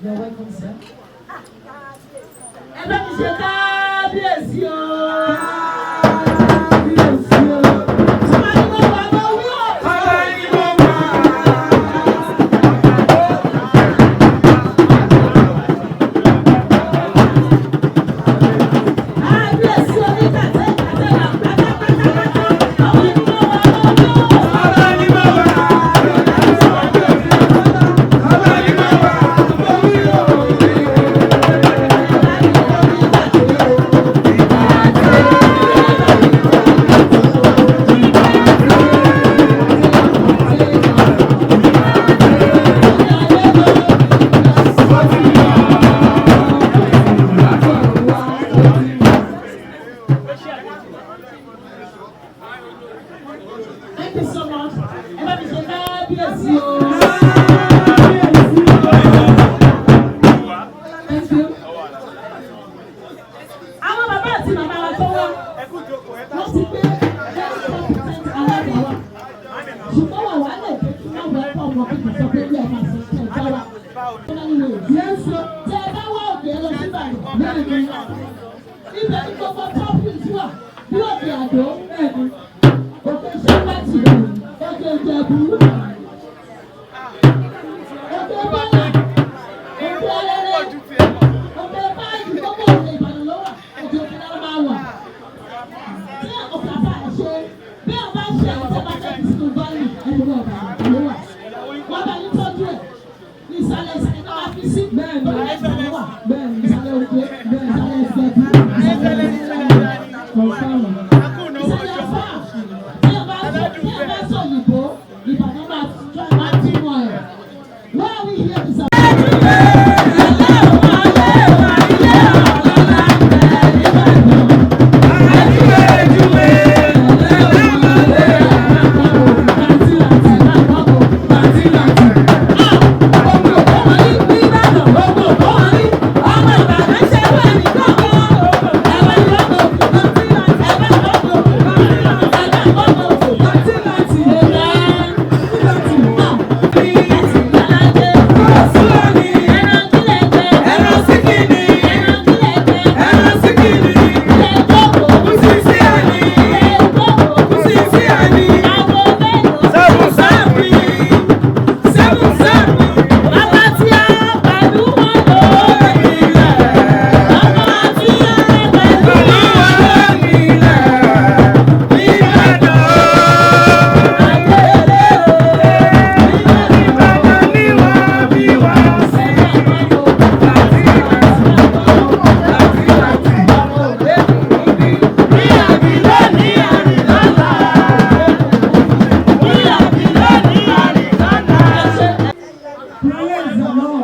You're welcome, sir. Everybody say, God bless you. Thank you so much. Everybody say, God bless you. Thank you. Àwọn bàbá àti màmá wa tó wá, wọ́n ti gbé very competent alága wa. Ṣùgbọ́n wà wá lè dé kí wọ́n wọ ẹ̀kọ́ ọmọ kíkì sọ pé bí ẹ̀ máa ṣe ṣe ìjà wa. Yẹ́sọ, tẹ ẹ bá wá òkè lọ sí Ìbàdàn lẹ́yìn ní ibẹ̀ ní gbogbo property wà bí òkè àdó ẹ̀mí. Òkè Ṣẹ́pàtì, òkè Ìjẹ̀bú, òkè Bọ́lá, òkè Alẹ́rẹ́, òkè Báyìí, gbogbo òkè Ìbàdàn ló wà, òkè òkè náà máa wà. Tí òkè àbá ẹ̀ ṣe, bí ọba ṣe àwọn tẹ́ bá fẹ́ fi sínú báyìí, ẹni wọ̀ ọ̀bà ló wà. Wọ́n bá yín tọ́jú ẹ̀, ìsàlẹ̀ ìsàlẹ̀ náà máa fi sí. Bẹ́ẹ̀ ni ìsàlẹ̀ wà, bẹ́ẹ̀ ni ìsàlẹ̀ òkè, bẹ́ẹ̀ ni ìsàlẹ̀ Ìjẹ̀bú, ìsàlẹ̀ kọ̀ọ̀kan. Praise the Lord.